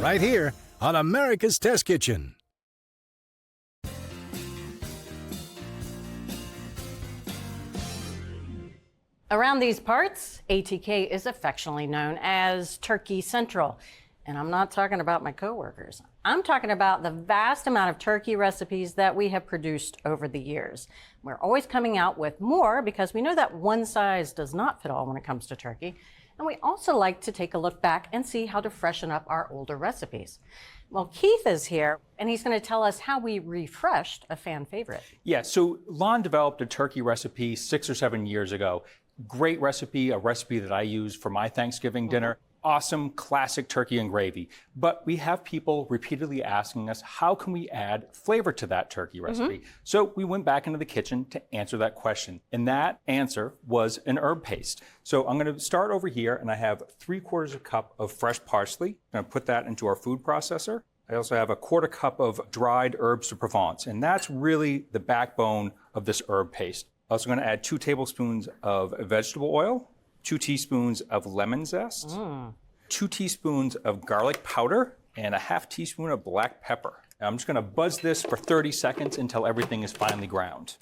right here on America's Test Kitchen. Around these parts, ATK is affectionately known as Turkey Central. And I'm not talking about my coworkers. I'm talking about the vast amount of turkey recipes that we have produced over the years. We're always coming out with more because we know that one size does not fit all when it comes to turkey. And we also like to take a look back and see how to freshen up our older recipes. Well, Keith is here, and he's going to tell us how we refreshed a fan favorite. Yeah, so Lon developed a turkey recipe 6 or 7 years ago. Great recipe, a recipe that I use for my Thanksgiving dinner. Awesome, classic turkey and gravy. But we have people repeatedly asking us, how can we add flavor to that turkey recipe? So we went back into the kitchen to answer that question. And that answer was an herb paste. So I'm going to start over here, and I have 3/4 cup of fresh parsley. I'm going to put that into our food processor. I also have a 1/4 cup of dried herbs de Provence, and that's really the backbone of this herb paste. I'm also going to add 2 tablespoons of vegetable oil, 2 teaspoons of lemon zest, 2 teaspoons of garlic powder, and a 1/2 teaspoon of black pepper. Now I'm just going to buzz this for 30 seconds until everything is finely ground.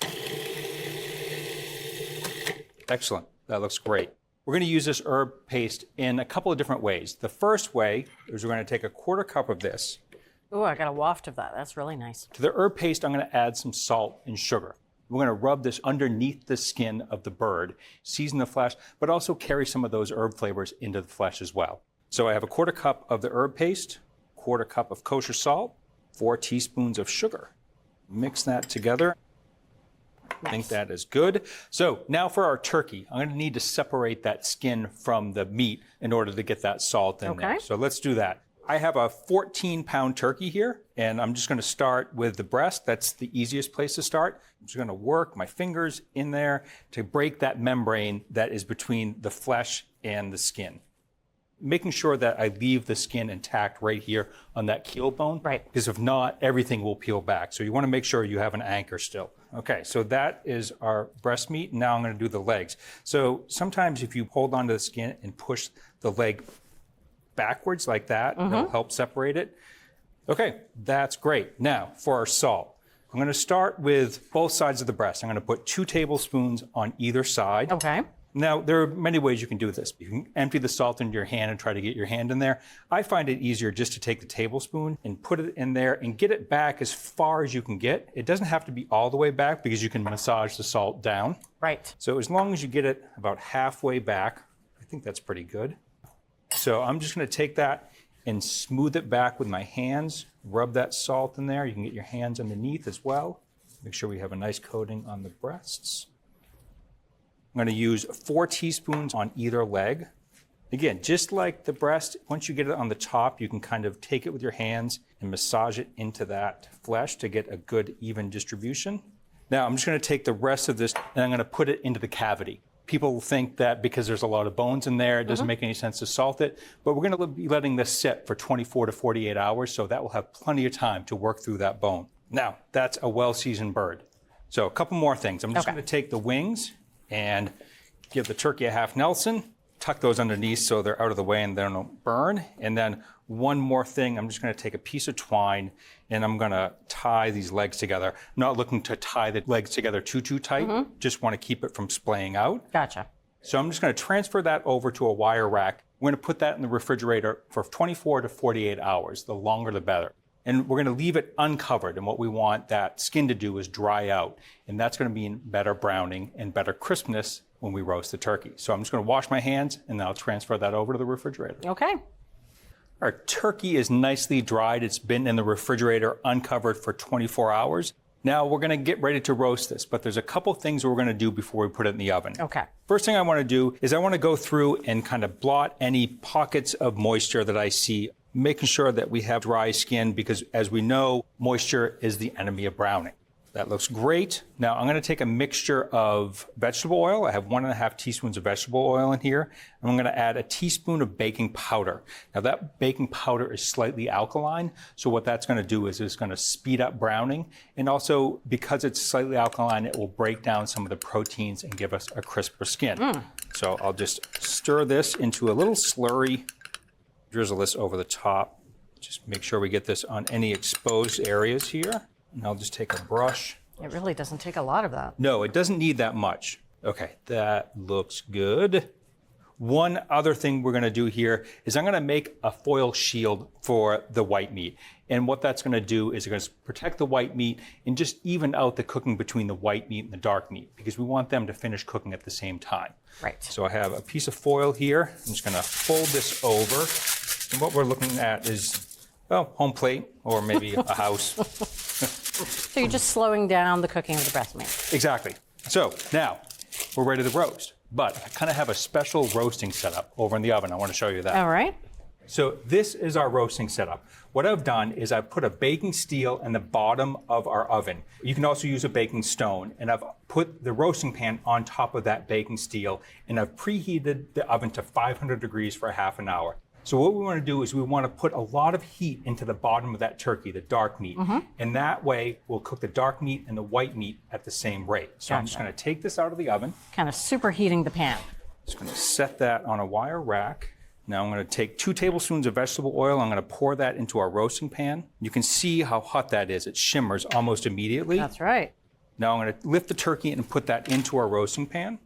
Excellent. That looks great. We're going to use this herb paste in a couple of different ways. The first way is we're going to take a 1/4 cup of this. Oh, I got a waft of that. That's really nice. To the herb paste, I'm going to add some salt and sugar. We're going to rub this underneath the skin of the bird, season the flesh, but also carry some of those herb flavors into the flesh as well. So I have a 1/4 cup of the herb paste, 1/4 cup of kosher salt, 4 teaspoons of sugar. Mix that together. I think that is good. So now for our turkey, I'm going to need to separate that skin from the meat in order to get that salt in there. So let's do that. I have a 14-pound turkey here, and I'm just going to start with the breast. That's the easiest place to start. I'm just going to work my fingers in there to break that membrane that is between the flesh and the skin. Making sure that I leave the skin intact right here on that keel bone. Right. Because if not, everything will peel back. So you want to make sure you have an anchor still. Okay, so that is our breast meat. Now I'm going to do the legs. So sometimes if you hold onto the skin and push the leg backwards like that, it'll help separate it. Okay, that's great. Now for our salt. I'm going to start with both sides of the breast. I'm going to put 2 tablespoons on either side. Okay. Now, there are many ways you can do this. You can empty the salt into your hand and try to get your hand in there. I find it easier just to take the tablespoon and put it in there and get it back as far as you can get. It doesn't have to be all the way back because you can massage the salt down. Right. So as long as you get it about halfway back, I think that's pretty good. So I'm just going to take that and smooth it back with my hands, rub that salt in there. You can get your hands underneath as well. Make sure we have a nice coating on the breasts. I'm going to use 4 teaspoons on either leg. Again, just like the breast, once you get it on the top, you can kind of take it with your hands and massage it into that flesh to get a good even distribution. Now I'm just going to take the rest of this and I'm going to put it into the cavity. People think that because there's a lot of bones in there, it doesn't make any sense to salt it, but we're going to be letting this sit for 24 to 48 hours, so that will have plenty of time to work through that bone. Now, that's a well-seasoned bird. So a couple more things. I'm just going to take the wings and give the turkey a half Nelson, tuck those underneath so they're out of the way and they don't burn. And then one more thing, I'm just going to take a piece of twine and I'm going to tie these legs together. I'm not looking to tie the legs together too tight, just want to keep it from splaying out. Gotcha. So I'm just going to transfer that over to a wire rack. We're going to put that in the refrigerator for 24 to 48 hours. The longer, the better. And we're going to leave it uncovered. And what we want that skin to do is dry out. And that's going to mean better browning and better crispness when we roast the turkey. So I'm just going to wash my hands and then I'll transfer that over to the refrigerator. Okay. Our turkey is nicely dried. It's been in the refrigerator uncovered for 24 hours. Now we're going to get ready to roast this, but there's a couple things we're going to do before we put it in the oven. Okay. First thing I want to do is I want to go through and kind of blot any pockets of moisture that I see, making sure that we have dry skin because as we know, moisture is the enemy of browning. That looks great. Now I'm going to take a mixture of vegetable oil. I have 1.5 teaspoons of vegetable oil in here. And I'm going to add a teaspoon of baking powder. Now that baking powder is slightly alkaline. So what that's going to do is it's going to speed up browning. And also because it's slightly alkaline, it will break down some of the proteins and give us a crisper skin. So I'll just stir this into a little slurry, drizzle this over the top. Just make sure we get this on any exposed areas here. And I'll just take a brush. It really doesn't take a lot of that. No, it doesn't need that much. Okay, that looks good. One other thing we're gonna do here is I'm gonna make a foil shield for the white meat. And what that's gonna do is it's gonna protect the white meat and just even out the cooking between the white meat and the dark meat, because we want them to finish cooking at the same time. Right. So I have a piece of foil here. I'm just gonna fold this over. And what we're looking at is, well, home plate or maybe a house. So you're just slowing down the cooking of the breast meat. Exactly. So now we're ready to roast. But I kind of have a special roasting setup over in the oven. I want to show you that. All right. So this is our roasting setup. What I've done is I've put a baking steel in the bottom of our oven. You can also use a baking stone. And I've put the roasting pan on top of that baking steel. And I've preheated the oven to 500 degrees for half an hour. So what we want to do is we want to put a lot of heat into the bottom of that turkey, the dark meat. And that way we'll cook the dark meat and the white meat at the same rate. So I'm just going to take this out of the oven. Kind of superheating the pan. Just going to set that on a wire rack. Now I'm going to take 2 tablespoons of vegetable oil. I'm going to pour that into our roasting pan. You can see how hot that is. It shimmers almost immediately. That's right. Now I'm going to lift the turkey and put that into our roasting pan.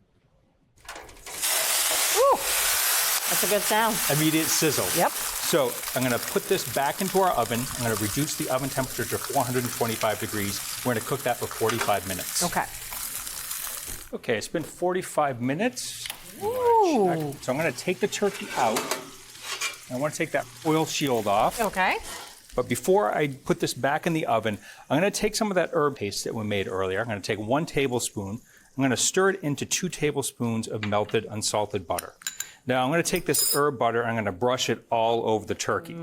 Ooh, that's a good sound. Immediate sizzle. Yep. So I'm going to put this back into our oven. I'm going to reduce the oven temperature to 425 degrees. We're going to cook that for 45 minutes. Okay. Okay, it's been 45 minutes. Ooh. So I'm going to take the turkey out. I want to take that foil shield off. Okay. But before I put this back in the oven, I'm going to take some of that herb paste that we made earlier. I'm going to take 1 tablespoon. I'm going to stir it into 2 tablespoons of melted unsalted butter. Now I'm going to take this herb butter, I'm going to brush it all over the turkey.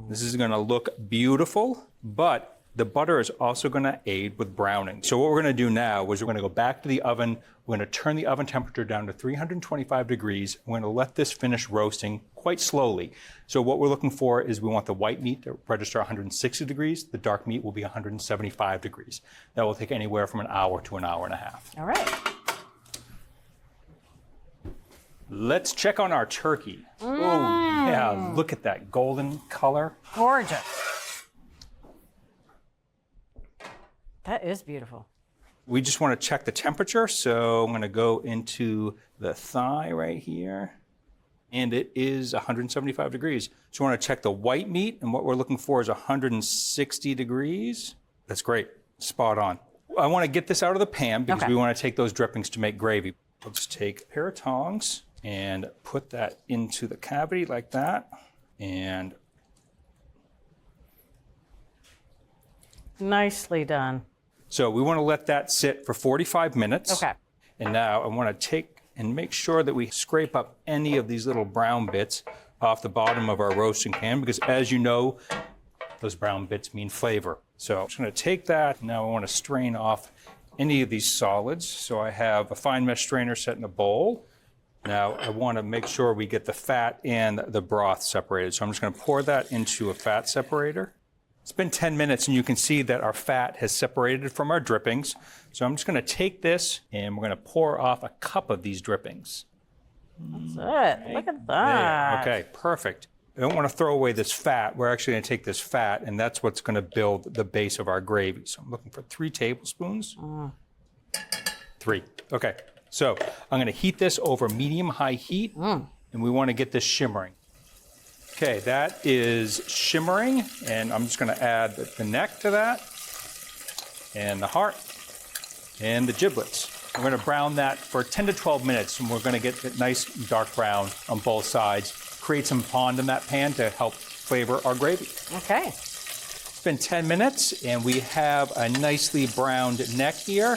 This is going to look beautiful, but the butter is also going to aid with browning. So what we're going to do now is we're going to go back to the oven. We're going to turn the oven temperature down to 325 degrees. We're going to let this finish roasting quite slowly. So what we're looking for is we want the white meat to register 160 degrees. The dark meat will be 175 degrees. That will take anywhere from an hour to an hour and a half. All right. Let's check on our turkey. Oh, yeah, look at that golden color. Gorgeous. That is beautiful. We just want to check the temperature, so I'm going to go into the thigh right here, and it is 175 degrees. So we want to check the white meat, and what we're looking for is 160 degrees. That's great, spot on. I want to get this out of the pan because we want to take those drippings to make gravy. I'll just take a pair of tongs and put that into the cavity like that, and nicely done. so we want to let that sit for 45 minutes. Okay. And now I want to take and make sure that we scrape up any of these little brown bits off the bottom of our roasting pan, because as you know, those brown bits mean flavor. So I'm just going to take that. Now I want to strain off any of these solids. So I have a fine mesh strainer set in a bowl. Now I want to make sure we get the fat and the broth separated. So I'm just going to pour that into a fat separator. It's been 10 minutes and you can see that our fat has separated from our drippings. So I'm just going to take this and we're going to pour off a cup of these drippings. That's it. Look at that. There. Okay, perfect. I don't want to throw away this fat. We're actually going to take this fat and that's what's going to build the base of our gravy. So I'm looking for 3 tablespoons. 3. Okay. So I'm going to heat this over medium-high heat, and we want to get this shimmering. Okay, that is shimmering, and I'm just going to add the neck to that, and the heart, and the giblets. We're going to brown that for 10 to 12 minutes, and we're going to get that nice dark brown on both sides, create some fond in that pan to help flavor our gravy. Okay. It's been 10 minutes, and we have a nicely browned neck here.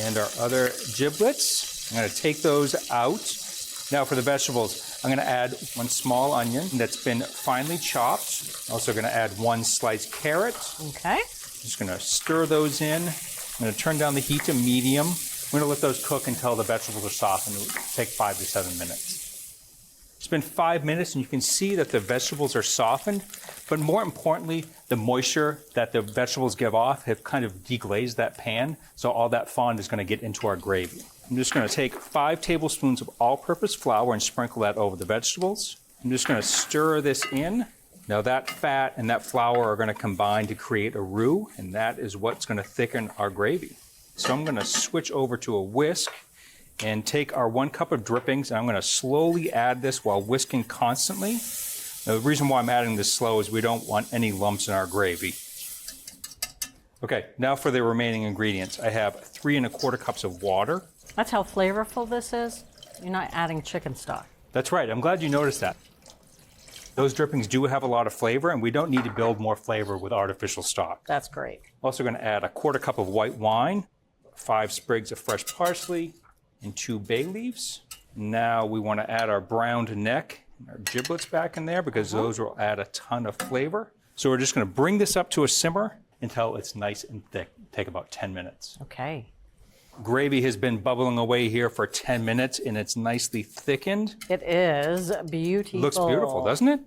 And our other giblets, I'm going to take those out. Now for the vegetables, I'm going to add 1 small onion that's been finely chopped. Also going to add 1 sliced carrot. Okay. Just going to stir those in. I'm going to turn down the heat to medium. We're going to let those cook until the vegetables are soft, and it'll take 5 to 7 minutes. It's been 5 minutes, and you can see that the vegetables are softened. But more importantly, the moisture that the vegetables give off have kind of deglazed that pan, so all that fond is going to get into our gravy. I'm just going to take 5 tablespoons of all-purpose flour and sprinkle that over the vegetables. I'm just going to stir this in. Now that fat and that flour are going to combine to create a roux, and that is what's going to thicken our gravy. So I'm going to switch over to a whisk and take our 1 cup of drippings, and I'm going to slowly add this while whisking constantly. Now the reason why I'm adding this slow is we don't want any lumps in our gravy. Okay, now for the remaining ingredients. I have 3 1/4 cups of water. That's how flavorful this is. You're not adding chicken stock. That's right, I'm glad you noticed that. Those drippings do have a lot of flavor, and we don't need to build more flavor with artificial stock. That's great. Also going to add 1/4 cup of white wine, 5 sprigs of fresh parsley, and 2 bay leaves. Now we want to add our browned neck and our giblets back in there because those will add a ton of flavor. So we're just going to bring this up to a simmer until it's nice and thick. Take about 10 minutes. Okay. Gravy has been bubbling away here for 10 minutes and it's nicely thickened. It is beautiful. Looks beautiful, doesn't it?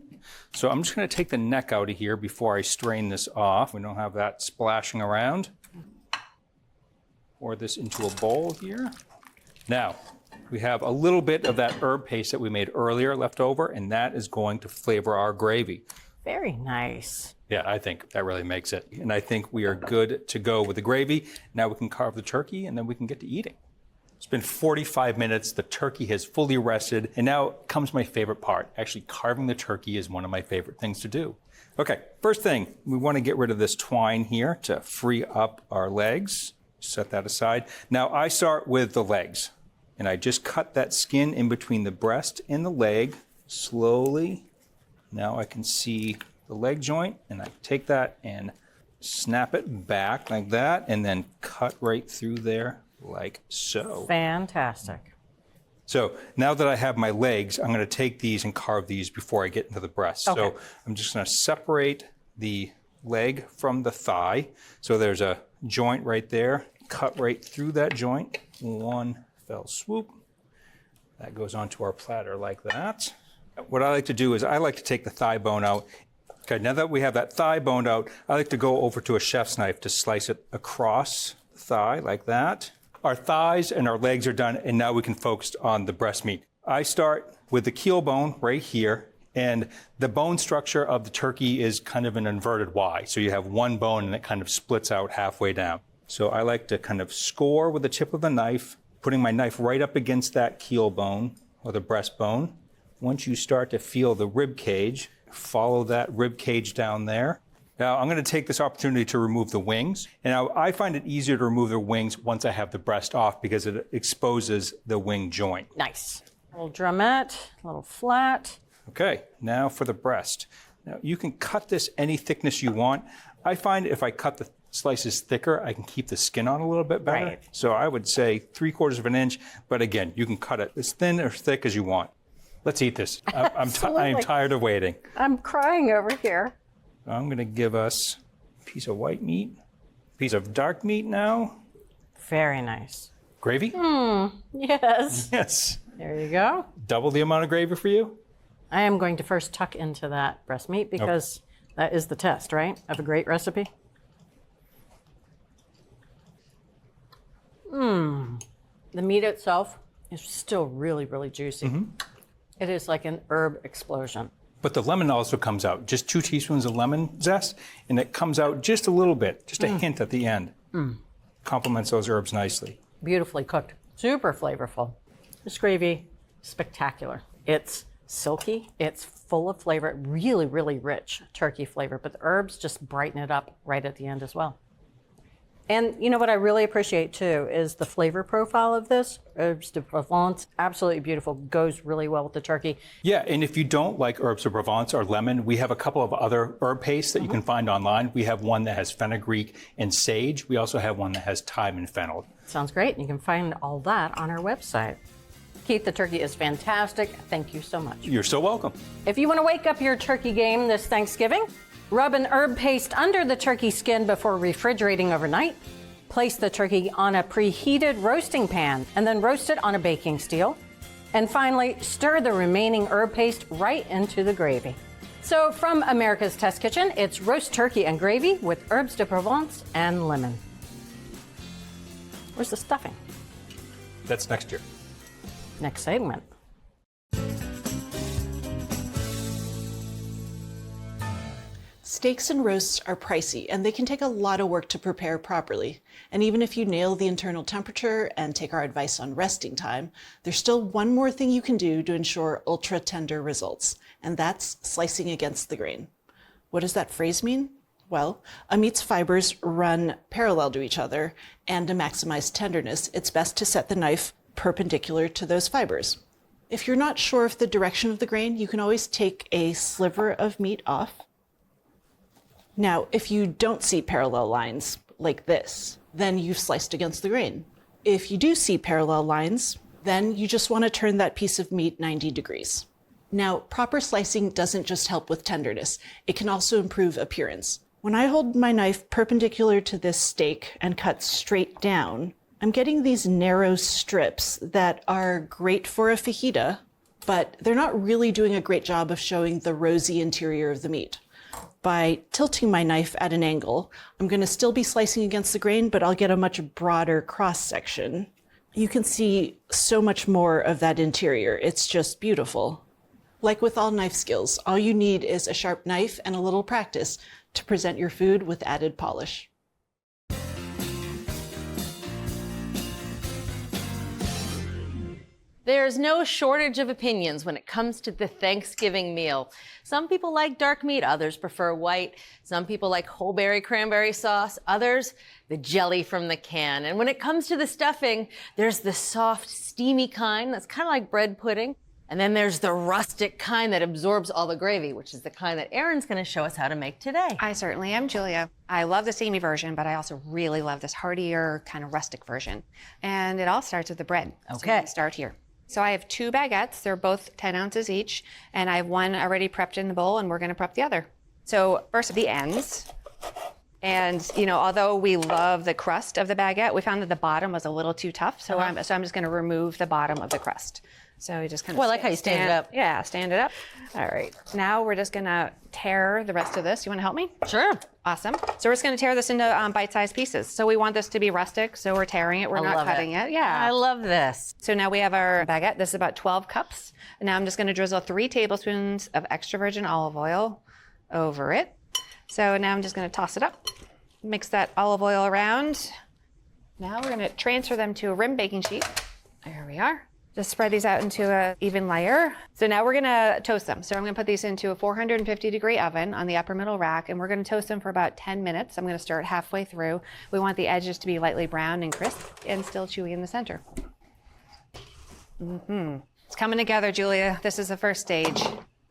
So I'm just going to take the neck out of here before I strain this off. We don't have that splashing around. Pour this into a bowl here. Now, we have a little bit of that herb paste that we made earlier left over, and that is going to flavor our gravy. Very nice. Yeah, I think that really makes it. And I think we are good to go with the gravy. Now we can carve the turkey, and then we can get to eating. It's been 45 minutes. The turkey has fully rested, and now comes my favorite part. Actually, carving the turkey is one of my favorite things to do. Okay, first thing, we want to get rid of this twine here to free up our legs. Set that aside. Now I start with the legs, and I just cut that skin in between the breast and the leg slowly. Now I can see the leg joint, and I take that and snap it back like that, and then cut right through there like so. Fantastic. So now that I have my legs, I'm going to take these and carve these before I get into the breast. Okay. So I'm just going to separate the leg from the thigh. So there's a joint right there. Cut right through that joint. One fell swoop. That goes onto our platter like that. What I like to do is I like to take the thigh bone out. Okay, now that we have that thigh bone out, I like to go over to a chef's knife to slice it across the thigh like that. Our thighs and our legs are done, and now we can focus on the breast meat. I start with the keel bone right here, and the bone structure of the turkey is kind of an inverted Y. So you have one bone and it kind of splits out halfway down. So I like to kind of score with the tip of the knife, putting my knife right up against that keel bone or the breastbone. Once you start to feel the rib cage, follow that rib cage down there. Now I'm going to take this opportunity to remove the wings. And now I find it easier to remove the wings once I have the breast off because it exposes the wing joint. Nice. A little drumette, a little flat. Okay, now for the breast. Now you can cut this any thickness you want. I find if I cut the slices thicker, I can keep the skin on a little bit better. Right. So I would say 3/4 of an inch, but again, you can cut it as thin or thick as you want. Let's eat this. I'm tired of waiting. I'm crying over here. I'm going to give us a piece of white meat, a piece of dark meat now. Very nice. Gravy? Yes. Yes. There you go. Double the amount of gravy for you? I am going to first tuck into that breast meat because that is the test, right, of a great recipe. The meat itself is still really, really juicy. It is like an herb explosion. But the lemon also comes out, just 2 teaspoons of lemon zest, and it comes out just a little bit, just a hint at the end. Complements those herbs nicely. Beautifully cooked. Super flavorful. This gravy, spectacular. It's silky. It's full of flavor. Really, really rich turkey flavor. But the herbs just brighten it up right at the end as well. And you know what I really appreciate too is the flavor profile of this. Herbs de Provence, absolutely beautiful. Goes really well with the turkey. Yeah, and if you don't like herbs of Provence or lemon, we have a couple of other herb pastes that you can find online. We have one that has fenugreek and sage. We also have one that has thyme and fennel. Sounds great. You can find all that on our website. Keith, the turkey is fantastic. Thank you so much. You're so welcome. If you want to wake up your turkey game this Thanksgiving, rub an herb paste under the turkey skin before refrigerating overnight. Place the turkey on a preheated roasting pan and then roast it on a baking steel. And finally, stir the remaining herb paste right into the gravy. So from America's Test Kitchen, it's roast turkey and gravy with herbs de Provence and lemon. Where's the stuffing? That's next year. Next segment. Steaks and roasts are pricey, and they can take a lot of work to prepare properly. And even if you nail the internal temperature and take our advice on resting time, there's still one more thing you can do to ensure ultra-tender results, and that's slicing against the grain. What does that phrase mean? Well, a meat's fibers run parallel to each other, and to maximize tenderness, it's best to set the knife perpendicular to those fibers. If you're not sure of the direction of the grain, you can always take a sliver of meat off. Now, if you don't see parallel lines like this, then you've sliced against the grain. If you do see parallel lines, then you just want to turn that piece of meat 90 degrees. Now, proper slicing doesn't just help with tenderness, it can also improve appearance. When I hold my knife perpendicular to this steak and cut straight down, I'm getting these narrow strips that are great for a fajita, but they're not really doing a great job of showing the rosy interior of the meat. By tilting my knife at an angle, I'm going to still be slicing against the grain, but I'll get a much broader cross section. You can see so much more of that interior. It's just beautiful. Like with all knife skills, all you need is a sharp knife and a little practice to present your food with added polish. There's no shortage of opinions when it comes to the Thanksgiving meal. Some people like dark meat, others prefer white. Some people like whole berry cranberry sauce, others the jelly from the can. And when it comes to the stuffing, there's the soft, steamy kind that's kind of like bread pudding. And then there's the rustic kind that absorbs all the gravy, which is the kind that Erin's going to show us how to make today. I certainly am, Julia. I love the steamy version, but I also really love this heartier, kind of rustic version. And it all starts with the bread. Okay. So we can start here. So I have 2 baguettes. They're both 10 ounces each. And I have one already prepped in the bowl, and we're going to prep the other. So first, the ends. And, you know, although we love the crust of the baguette, we found that the bottom was a little too tough. So I'm just going to remove the bottom of the crust. So you just kind of Well, I like how you stand it up. Yeah, stand it up. All right. Now we're just going to tear the rest of this. You want to help me? Sure. Awesome. So we're just going to tear this into bite-sized pieces. So we want this to be rustic, so we're tearing it. We're not cutting it. Yeah. I love this. So now we have our baguette. This is about 12 cups. And now I'm just going to drizzle 3 tablespoons of extra virgin olive oil over it. So now I'm just going to toss it up. Mix that olive oil around. Now we're going to transfer them to a rim baking sheet. There we are. Just spread these out into an even layer. So now we're gonna toast them. So I'm gonna put these into a 450-degree oven on the upper middle rack, and we're gonna toast them for about 10 minutes. I'm gonna stir it halfway through. We want the edges to be lightly brown and crisp and still chewy in the center. It's coming together, Julia. This is the first stage.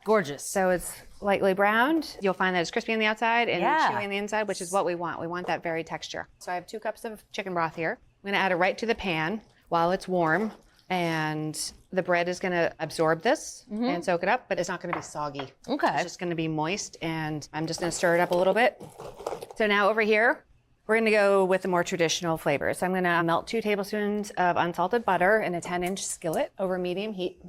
Gorgeous. So it's lightly browned. You'll find that it's crispy on the outside and Yeah. chewy on the inside, which is what we want. We want that very texture. So I have 2 cups of chicken broth here. I'm gonna add it right to the pan while it's warm. And the bread is going to absorb this and soak it up, but it's not going to be soggy. Okay. It's just going to be moist, and I'm just going to stir it up a little bit. So now over here, we're going to go with the more traditional flavors. So I'm going to melt 2 tablespoons of unsalted butter in a 10-inch skillet over medium heat.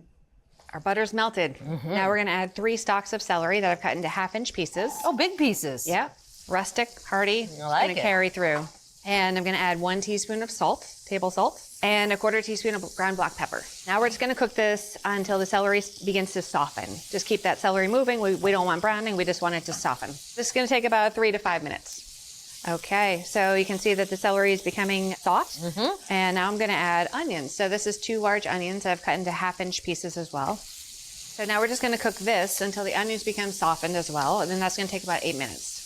Our butter's melted. Now we're going to add 3 stalks of celery that I've cut into 1/2-inch pieces. Oh, big pieces. Yeah, rustic, hearty. I like Going to it. carry through. And I'm going to add 1 teaspoon of salt, table salt, and a 1/4 teaspoon of ground black pepper. Now we're just going to cook this until the celery begins to soften. Just keep that celery moving. We don't want browning. We just want it to soften. This is going to take about 3 to 5 minutes. Okay, so you can see that the celery is becoming soft. And now I'm going to add onions. So this is 2 large onions I've cut into 1/2-inch pieces as well. So now we're just going to cook this until the onions become softened as well. And then that's going to take about 8 minutes.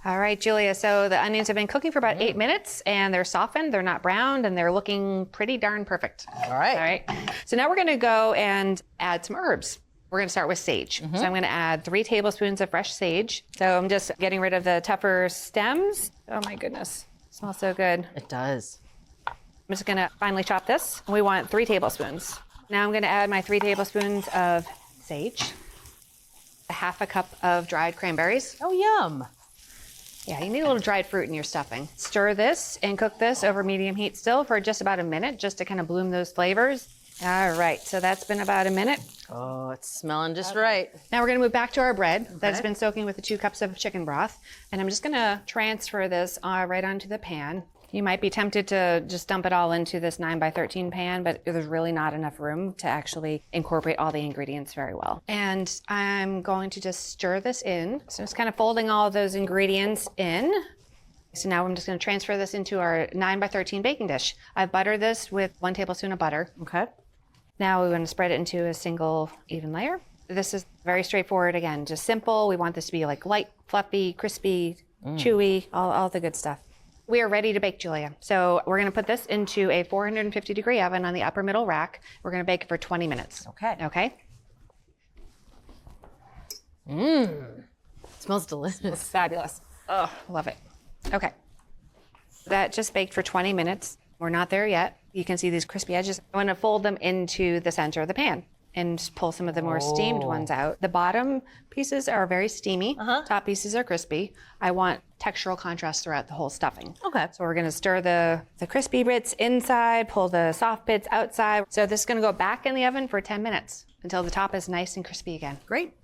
All right, Julia, so the onions have been cooking for about 8 minutes, and they're softened, they're not browned, and they're looking pretty darn perfect. All right. All right. So now we're going to go and add some herbs. We're going to start with sage. So I'm going to add 3 tablespoons of fresh sage. So I'm just getting rid of the tougher stems. Oh my goodness, it smells so good. It does. I'm just going to finely chop this. We want 3 tablespoons. Now I'm going to add my 3 tablespoons of sage, 1/2 cup of dried cranberries. Oh, yum. Yeah, you need a little dried fruit in your stuffing. Stir this and cook this over medium heat still for just about a minute, just to kind of bloom those flavors. All right, so that's been about a minute. Oh, it's smelling just right. Now we're gonna move back to our bread that's been soaking with the 2 cups of chicken broth. And I'm just gonna transfer this right onto the pan. You might be tempted to just dump it all into this 9x13 pan, but there's really not enough room to actually incorporate all the ingredients very well. And I'm going to just stir this in. So just kind of folding all of those ingredients in. So now I'm just going to transfer this into our 9x13 baking dish. I've buttered this with 1 tablespoon of butter. Okay. Now we're going to spread it into a single even layer. This is very straightforward. Again, just simple. We want this to be like light, fluffy, crispy, chewy, all the good stuff. We are ready to bake, Julia. So we're going to put this into a 450-degree oven on the upper middle rack. We're going to bake it for 20 minutes. Okay. Okay? It smells delicious. Fabulous. Oh, love it. Okay. That just baked for 20 minutes. We're not there yet. You can see these crispy edges. I'm going to fold them into the center of the pan and pull some of the more steamed ones out. The bottom pieces are very steamy. Top pieces are crispy. I want textural contrast throughout the whole stuffing. Okay. So we're going to stir the crispy bits inside, pull the soft bits outside. So this is going to go back in the oven for 10 minutes until the top is nice and crispy again. Great.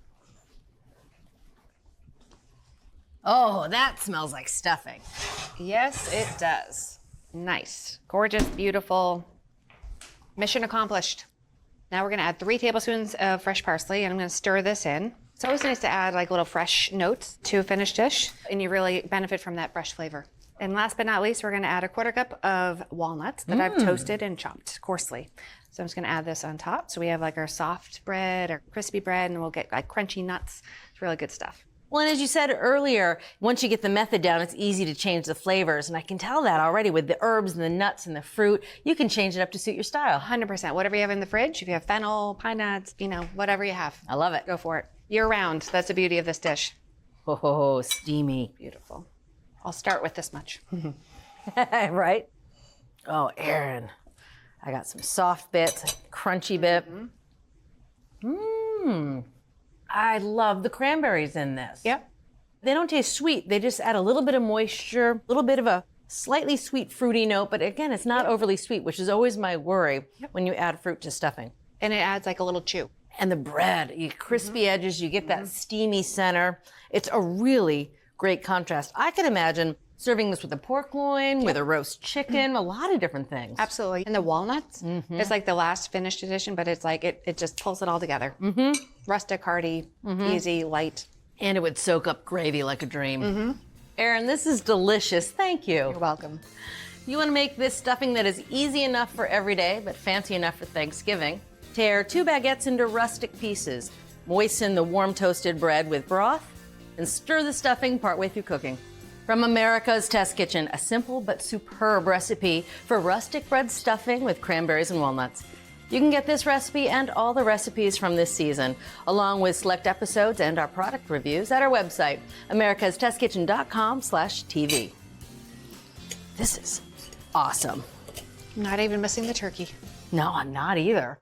Oh, that smells like stuffing. Yes, it does. Nice. Gorgeous, beautiful. Mission accomplished. Now we're going to add 3 tablespoons of fresh parsley, and I'm going to stir this in. It's always nice to add like little fresh notes to a finished dish, and you really benefit from that fresh flavor. And last but not least, we're going to add a 1/4 cup of walnuts that I've toasted and chopped coarsely. So I'm just going to add this on top. So we have like our soft bread or crispy bread, and we'll get like crunchy nuts. It's really good stuff. Well, and as you said earlier, once you get the method down, it's easy to change the flavors. And I can tell that already with the herbs and the nuts and the fruit. You can change it up to suit your style. 100%. Whatever you have in the fridge, if you have fennel, pine nuts, whatever you have. I love it. Go for it. Year round. That's the beauty of this dish. Oh, steamy. Beautiful. I'll start with this much. Right? Oh, Erin, I got some soft bits, a crunchy bit. I love the cranberries in this. Yep. They don't taste sweet. They just add a little bit of moisture, a little bit of a slightly sweet fruity note, but again, it's not overly sweet, which is always my worry when you add fruit to stuffing. And it adds like a little chew. And the bread, you crispy edges, you get that steamy center. It's a really great contrast. I could imagine serving this with a pork loin, with a roast chicken, a lot of different things. Absolutely. And the walnuts, it's like the last finished edition, but it's like it just pulls it all together. Rustic, hearty, easy, light. And it would soak up gravy like a dream. Erin, this is delicious. Thank you. You're welcome. You want to make this stuffing that is easy enough for every day, but fancy enough for Thanksgiving. Tear 2 baguettes into rustic pieces. Moisten the warm toasted bread with broth and stir the stuffing partway through cooking. From America's Test Kitchen, a simple but superb recipe for rustic bread stuffing with cranberries and walnuts. You can get this recipe and all the recipes from this season, along with select episodes and our product reviews at our website, americastestkitchen.com/TV. This is awesome. Not even missing the turkey. No, I'm not either.